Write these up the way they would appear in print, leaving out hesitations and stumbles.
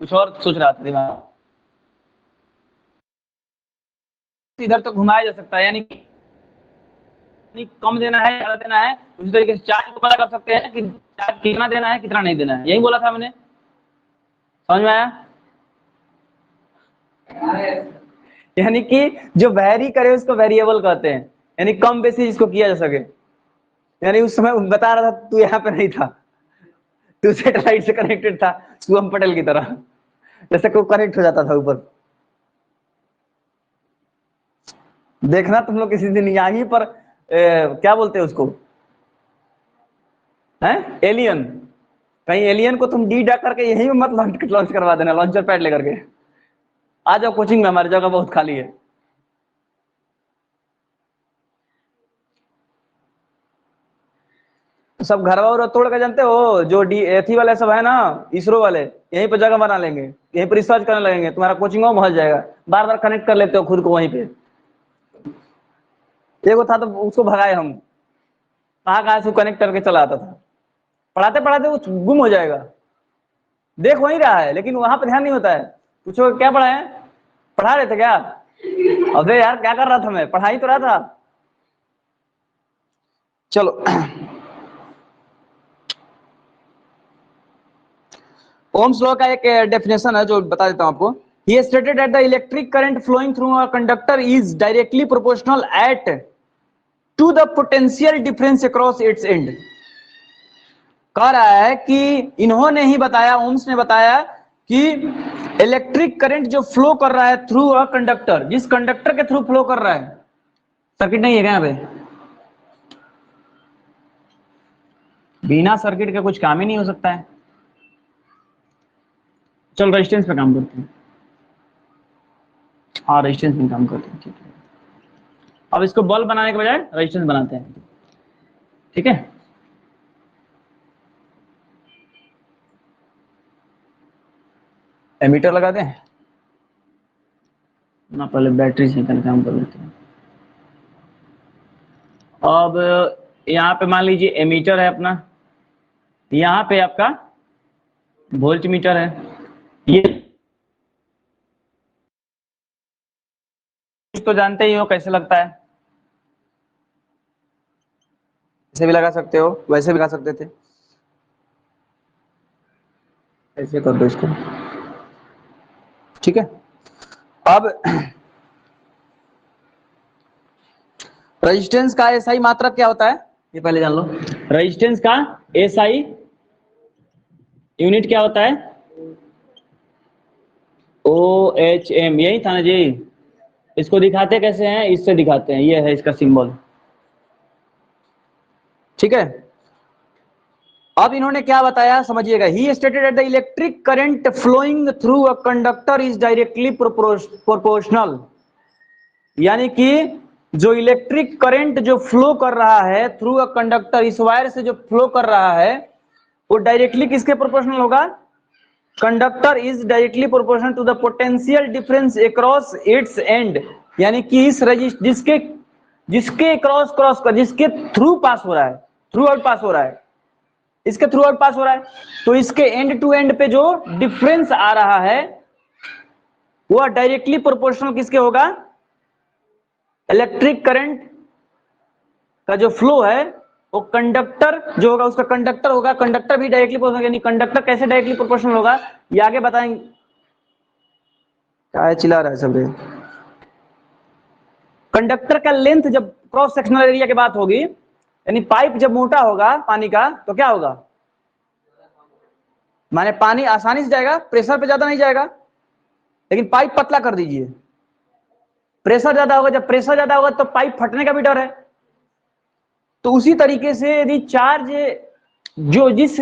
कुछ और सोच रहा था दिमाग, इधर तो घुमाया जा सकता है, यानी कम देना है ज्यादा देना है, उसी तरीके से चार्ज को पता कर सकते हैं कि चार्ज कितना देना है कितना नहीं देना है। यही बोला था मैंने, समझ में आया? यानी कि जो वैरी करे उसको वेरिएबल कहते हैं, यानी कम बेसी जिसको किया जा सके। यानी उस समय बता रहा था तू यहाँ पे नहीं था, तू सैटेलाइट से कनेक्टेड था शुभम पटेल की तरह, जैसे कोई कनेक्ट हो जाता था ऊपर। देखना तुम लोग किसी दिन यहीं पर क्या बोलते हैं उसको, हैं एलियन, कहीं एलियन को तुम डी डाक करके यहीं मत लॉन्च करवा देना, लॉन्चर पैड लेकर के आ जाओ कोचिंग में, हमारी जगह बहुत खाली है। सब घर और तोड़ के जानते हो, जो डी एथी वाले सब है ना, इसरो वाले, यहीं पर जगह बना लेंगे, यहीं पर रिसर्च करने लगेंगे, तुम्हारा कोचिंग हो पहुंच जाएगा। बार बार कनेक्ट कर लेते हो खुद को वहीं पे। एगो था तो उसको भगाए हम, कहाँ से कनेक्ट करके चला आता था, पढ़ाते पढ़ाते वो गुम हो जाएगा, देख वहीं रहा है लेकिन वहां पर ध्यान नहीं होता है। पूछो क्या पढ़ा है, पढ़ा रहे थे क्या? अबे यार क्या कर रहा था मैं, पढ़ा ही तो रहा था। चलो ओम्स लॉ का एक डेफिनेशन है जो बता देता हूं आपको। He stated that the electric current flowing through a conductor is directly proportional to the potential difference across its end। कह रहा है कि इन्होंने ही बताया, ओम्स ने बताया कि इलेक्ट्रिक करंट जो फ्लो कर रहा है थ्रू अ कंडक्टर, जिस कंडक्टर के थ्रू फ्लो कर रहा है, सर्किट नहीं है क्या यहाँ पे? बिना सर्किट के कुछ काम ही नहीं हो सकता है। चल रेजिस्टेंस पे काम करते हैं, हाँ रेजिस्टेंस में काम करते हैं, ठीक है। अब इसको बल्ब बनाने के बजाय रेजिस्टेंस बनाते हैं, ठीक है। एमीटर लगा दें ना, पहले बैटरी से काम कर लेते हैं। अब यहाँ पे मान लीजिए एमीटर है अपना, यहाँ पे आपका वोल्ट मीटर है, ये तो जानते ही हो कैसे लगता है, ऐसे भी लगा सकते हो वैसे भी लगा सकते थे, ऐसे कर दो इसको, ठीक है। अब रेजिस्टेंस का एसआई मात्रक क्या होता है ये पहले जान लो। रेजिस्टेंस का एसआई यूनिट क्या होता है? OHM, यही था ना जी। इसको दिखाते कैसे हैं, इससे दिखाते हैं, ये है इसका सिंबल, ठीक है। अब इन्होंने क्या बताया समझिएगा। He stated that the electric current flowing through a conductor is directly proportional, यानी कि जो इलेक्ट्रिक करंट जो फ्लो कर रहा है थ्रू अ कंडक्टर, इस वायर से जो फ्लो कर रहा है वो डायरेक्टली किसके प्रोपोर्शनल होगा? Conductor is directly proportional to the potential difference across its end, यानी कि इस जिसके जिसके क्रॉस कर, जिसके थ्रू पास हो रहा है, थ्रू आउट पास हो रहा है, इसके थ्रू आउट पास हो रहा है, तो इसके एंड टू एंड पे जो डिफरेंस आ रहा है वो डायरेक्टली प्रोपोर्शनल किसके होगा? इलेक्ट्रिक करंट का जो फ्लो है वो कंडक्टर जो होगा उसका कंडक्टर होगा, कंडक्टर भी डायरेक्टली प्रोपोर्शनल, यानी कंडक्टर कैसे डायरेक्टली प्रोपोर्शनल होगा ये आगे बताएंगे। क्या चिल्ला रहा है सब? कंडक्टर का लेंथ जब क्रॉस सेक्शनल एरिया की बात होगी, यानी पाइप जब मोटा होगा पानी का तो क्या होगा, माने पानी आसानी से जाएगा, प्रेशर पे ज्यादा नहीं जाएगा, लेकिन पाइप पतला कर दीजिए, प्रेशर ज्यादा होगा, जब प्रेशर ज्यादा होगा तो पाइप फटने का भी डर है। तो उसी तरीके से यदि चार्ज जो जिस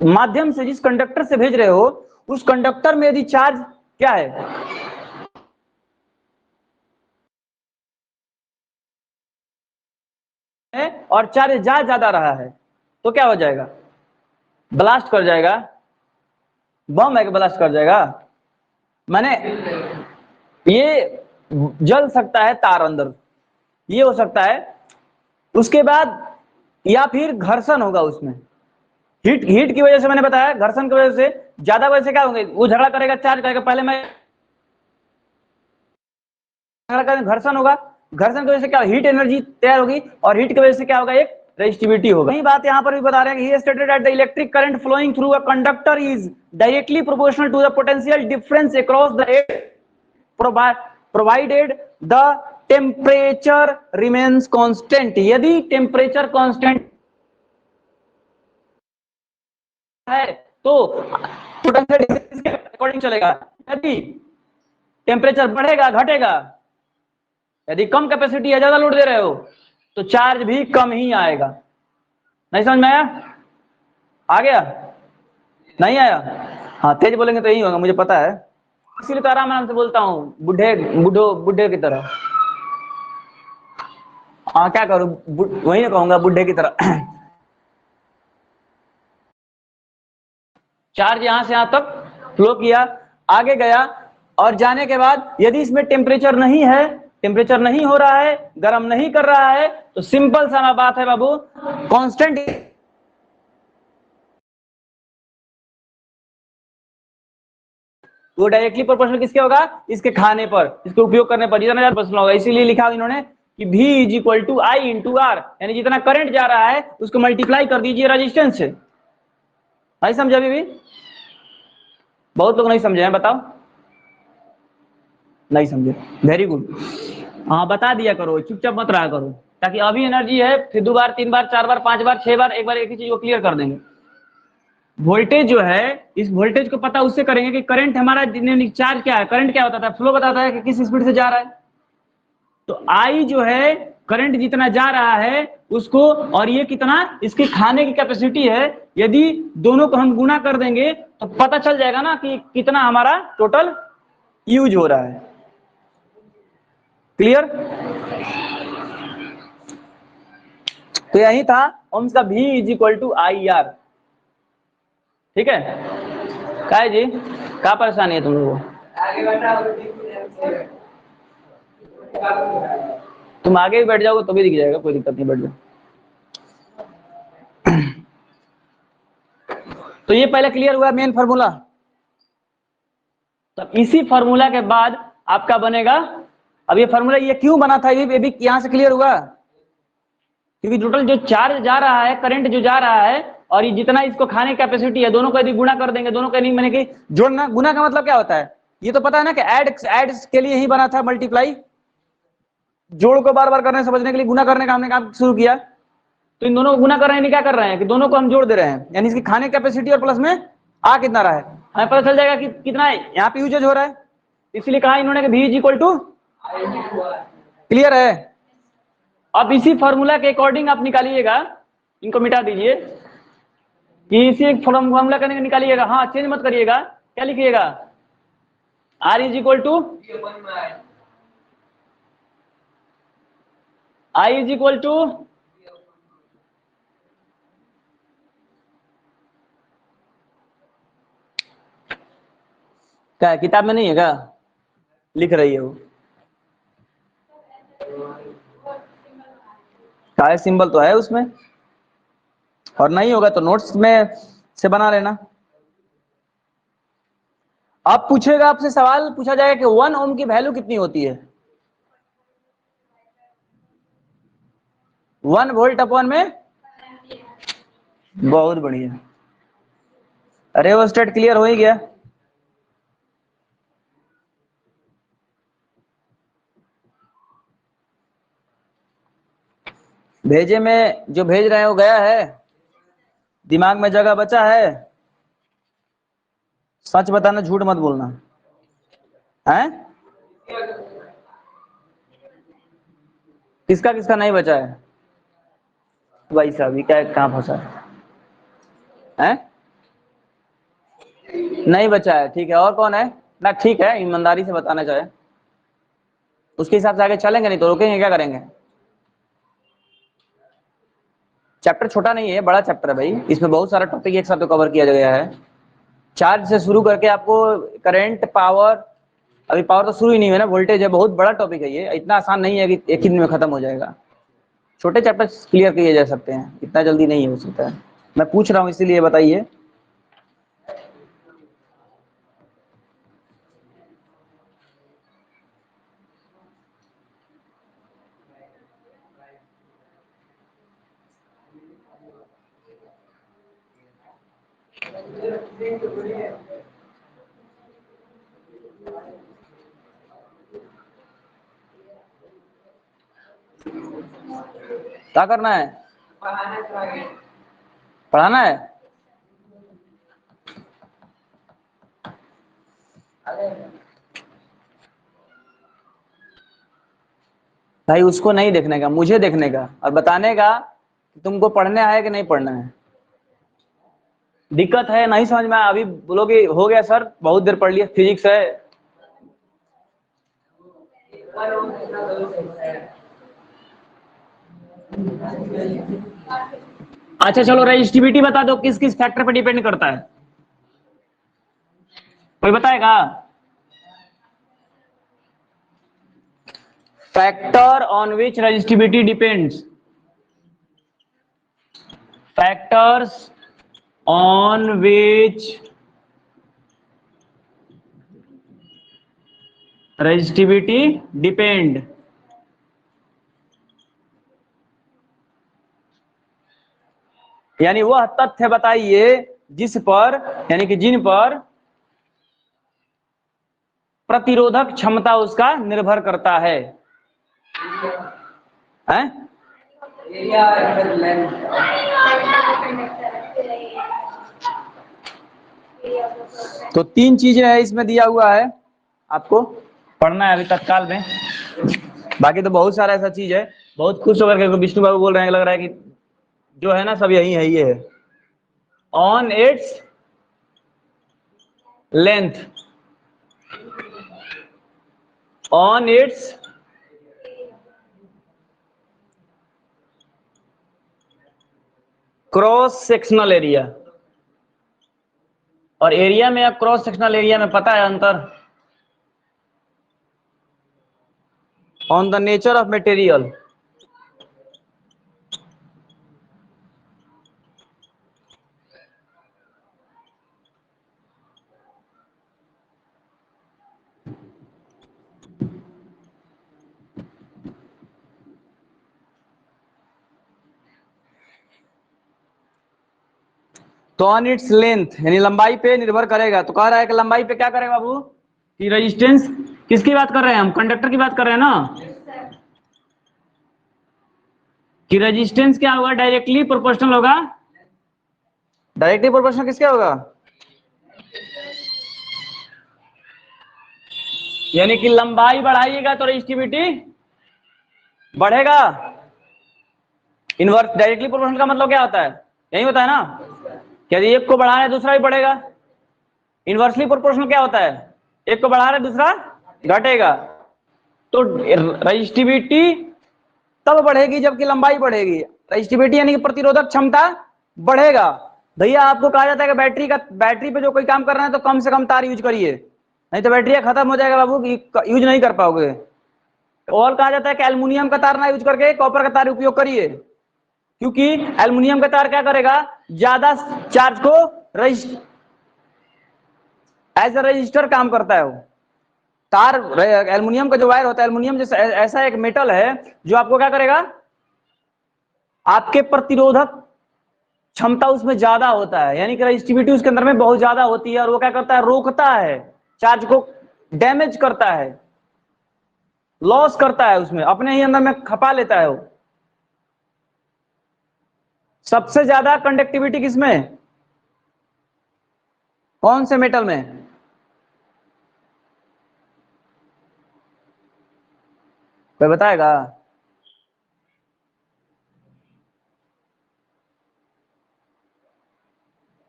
माध्यम से जिस कंडक्टर से भेज रहे हो उस कंडक्टर में यदि चार्ज क्या है और चार्ज ज्यादा रहा है तो क्या हो जाएगा? ब्लास्ट कर जाएगा, बम है कि ब्लास्ट कर जाएगा, माने ये जल सकता है तार अंदर, ये हो सकता है। उसके बाद या फिर घर्षण होगा उसमें, हीट की वजह से, मैंने बताया घर्षण की वजह से ज्यादा वजह से क्या होंगे, वो झगड़ा करेगा, चार्ज करेगा, पहले मैं झगड़ा करेंगे, घर्षण होगा, घर्षण की वजह से क्या हीट एनर्जी तैयार होगी, और हीट की वजह से क्या होगा, एक रेजिस्टिविटी होगा। यही बात यहाँ पर भी बता रहे हैं कि he stated that the electric current flowing through a conductor is directly proportional to the potential difference across the provided the temperature remains constant। यदि टेम्परेचर कांस्टेंट है तो पोटेंशियल डिफरेंस के अकॉर्डिंग चलेगा। यदि टेम्परेचर बढ़ेगा घटेगा, यदि कम कैपेसिटी है, ज्यादा लोड दे रहे हो, तो चार्ज भी कम ही आएगा। नहीं समझ में आया? आ गया? नहीं आया? हाँ, तेज बोलेंगे तो यही होगा, मुझे पता है, इसीलिए तो आराम आराम से बोलता हूँ, बुढ़े की तरह। हाँ, क्या करूं, वही ना कहूंगा, बुढ़े की तरह। चार्ज यहां से यहां तक फ्लो किया, आगे गया, और जाने के बाद यदि इसमें टेम्परेचर नहीं है, टेम्परेचर नहीं हो रहा है, गर्म नहीं कर रहा है, तो सिंपल सा बात है बाबू, कांस्टेंट वो डायरेक्टली प्रोपोर्शनल किसके होगा, इसके खाने पर, इसके उपयोग करने पर जितना ज्यादा होगा। इसीलिए लिखा इन्होंने कि V is equal to I into R, यानी जितना करंट जा रहा है उसको मल्टीप्लाई कर दीजिए रेजिस्टेंस से। नहीं समझे अभी भी? बहुत लोग नहीं समझे हैं, बताओ। नहीं समझे, वेरी गुड। हाँ, बता दिया करो, चुपचाप मत रहा करो, ताकि अभी एनर्जी है, फिर 2 बार 3 बार 4 बार 5 बार 6 बार एक बार एक ही चीज को क्लियर कर देंगे। वोल्टेज जो है, इस वोल्टेज को पता उससे करेंगे कि करंट हमारा चार्ज क्या है, करंट क्या होता था, फ्लो बताता है कि किस स्पीड से जा रहा है। तो आई जो है, करंट जितना जा रहा है उसको, और ये कितना इसकी खाने की कैपेसिटी है, यदि दोनों को हम गुणा कर देंगे तो पता चल जाएगा ना कि कितना हमारा टोटल यूज हो रहा है। क्लियर? तो यही था ओम्स का V is equal to I R. ठीक है? क्या है जी, क्या परेशानी है तुम लोगों को? तुम आगे भी बैठ जाओगे तो भी दिख जाएगा, कोई दिक्कत नहीं, बैठ जाओ। तो ये पहले क्लियर हुआ मेन फार्मूला। तो इसी फार्मूला के बाद आपका बनेगा, अब ये फार्मूला ये क्यों बना था, ये भी यहां से क्लियर हुआ, क्योंकि टोटल जो चार्ज जा रहा है, करंट जो जा रहा है, और ये जितना इसको खाने की कैपेसिटी है, दोनों को यदि गुणा कर देंगे, दोनों का नहीं मैंने कि जोड़ना, गुना का मतलब क्या होता है, ये तो पता है ना कि ऐड के लिए ही बना था, मल्टीप्लाई जोड़ को बार बार करने समझने के लिए गुना करने का हमने काम शुरू किया। तो इन दोनों को गुना कर रहे हैं, क्या कर रहे हैं कि दोनों को हम जोड़ दे रहे हैं, यानी इसकी खाने कैपेसिटी और प्लस में आ कितना रहा है, हमें पता चल जाएगा कि कितना यहाँ पे यूजेज हो रहा है। इसलिए कहा इन्होंने कि V is equal to, clear है? अब इसी फॉर्मूला के अकॉर्डिंग आप निकालिएगा, इनको मिटा दीजिए, कि इसी फॉर्मूला करने निकालिएगा। हाँ, चेंज मत करिएगा, क्या लिखिएगा, R is equal to I is equal to क्या, किताब में नहीं है क्या, लिख रही है वो, क्या सिंबल तो है उसमें, और नहीं होगा तो नोट्स में से बना लेना। अब पूछेगा, आपसे सवाल पूछा जाएगा कि 1 ओम की वैल्यू कितनी होती है, 1 वोल्ट अपॉन में, बहुत बढ़िया, रेओस्टेट क्लियर हो ही गया। भेजे में जो भेज रहे हैं वो गया है, दिमाग में जगह बचा है, सच बताना, झूठ मत बोलना है। किसका किसका नहीं बचा है भाई साहब, क्या कहाँ फंसा है? नहीं बचा है, ठीक है, और कौन है ना, ठीक है, ईमानदारी से बताना चाहे, उसके हिसाब से आगे चलेंगे, नहीं तो रुकेंगे, क्या करेंगे। चैप्टर छोटा नहीं है, बड़ा चैप्टर है भाई, इसमें बहुत सारा टॉपिक एक साथ तो कवर किया गया है। चार्ज से शुरू करके आपको करंट, पावर, अभी पावर तो शुरू ही नहीं है ना, वोल्टेज है, बहुत बड़ा टॉपिक है ये, इतना आसान नहीं है कि एक ही दिन में खत्म हो जाएगा। छोटे चैप्टर क्लियर किए जा सकते हैं, इतना जल्दी नहीं हो सकता है, मैं पूछ रहा हूँ इसीलिए बताइए। क्या करना है? पढ़ाना है। भाई उसको नहीं देखने का, मुझे देखने का और बताने का कि तुमको पढ़ने है कि नहीं पढ़ना है। दिक्कत है, नहीं समझ में आया, अभी बोलोगे हो गया सर बहुत देर पढ़ लिया, फिजिक्स है। अच्छा चलो, रेजिस्टिविटी बता दो किस किस फैक्टर पे डिपेंड करता है, कोई बताएगा? Factor on which resistivity depends, factors on which resistivity depend. यानी वह तथ्य बताइए जिस पर, यानी कि जिन पर प्रतिरोधक क्षमता उसका निर्भर करता है, हैं? तो तीन चीजें है इसमें दिया हुआ है, आपको पढ़ना है अभी तत्काल में। बाकी तो बहुत सारा ऐसा चीज है, बहुत खुश होकर के विष्णु बाबू बोल रहे हैं, लग रहा है कि जो है ना सब यही है, ये है on its length, on it's cross sectional area. और एरिया में या क्रॉस सेक्शनल एरिया में पता है अंतर? On the nature of material. तो ऑन इट्स लेंथ यानी लंबाई पे निर्भर करेगा। तो कह रहा है कि लंबाई पे क्या करेगा बाबू, कि रेजिस्टेंस, किसकी बात कर रहे हैं हम, कंडक्टर की बात कर रहे हैं ना, कि रेजिस्टेंस क्या होगा, डायरेक्टली प्रोपोर्शनल होगा। डायरेक्टली प्रोपोर्शनल किसके होगा? यानी कि लंबाई बढ़ाइएगा तो रेजिस्टिविटी बढ़ेगा। इनवर्स डायरेक्टली प्रोपोर्शनल का मतलब क्या होता है, यही होता है ना, यदि एक को बढ़ा रहे दूसरा भी बढ़ेगा। इनवर्सली प्रोपोर्शनल क्या होता है, एक को बढ़ा रहे दूसरा घटेगा। तो रेजिस्टिविटी तब बढ़ेगी जबकि लंबाई बढ़ेगी। रेजिस्टिविटी यानी कि प्रतिरोधक क्षमता बढ़ेगा। भैया आपको कहा जाता है कि बैटरी पे जो कोई काम कर रहे हैं तो कम से कम तार यूज करिए, नहीं तो बैटरी खत्म हो जाएगा बाबू, यूज नहीं कर पाओगे। और कहा जाता है कि एल्युमिनियम का तार ना यूज करके कॉपर का तार उपयोग करिए, क्योंकि एल्युमिनियम का तार क्या करेगा, ज्यादा चार्ज को एज ए रजिस्टर काम करता है वो तार। एल्युमिनियम का जो वायर होता है, एल्युमिनियम जैसा ऐसा एक मेटल है जो आपको क्या करेगा, आपके प्रतिरोधक क्षमता उसमें ज्यादा होता है, यानी कि रेजिस्टिविटी उसके अंदर में बहुत ज्यादा होती है, और वो क्या करता है, रोकता है, चार्ज को डैमेज करता है, लॉस करता है, उसमें अपने ही अंदर में खपा लेता है वो। सबसे ज्यादा कंडक्टिविटी किसमें, कौन से मेटल में? कोई बताएगा?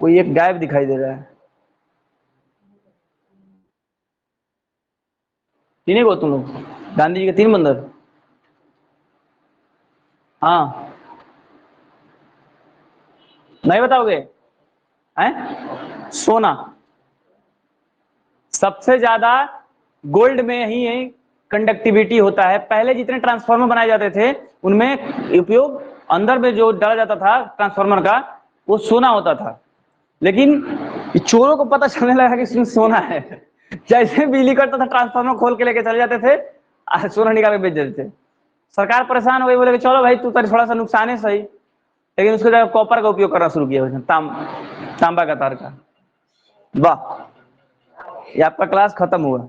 कोई एक गायब दिखाई दे रहा है। तीन ही को तुम लोग, गांधी जी के तीन बंदर। हाँ, नहीं बताओगे? हैं? सोना सबसे ज्यादा गोल्ड में ही कंडक्टिविटी होता है। पहले जितने ट्रांसफार्मर बनाए जाते थे उनमें उपयोग अंदर में जो डाला जाता था ट्रांसफार्मर का, वो सोना होता था। लेकिन चोरों को पता चलने लगा कि इसमें सोना है, जैसे बिजली कटता था ट्रांसफार्मर खोल के लेके चले जाते थे, सोना निकाल के बेच देते थे। सरकार परेशान हो गई, बोले चलो भाई तू थोड़ा सा नुकसान है सही, लेकिन उसके जगह कॉपर का उपयोग करना शुरू किया, तांबा का तार का। वाह, ये आपका क्लास खत्म हुआ।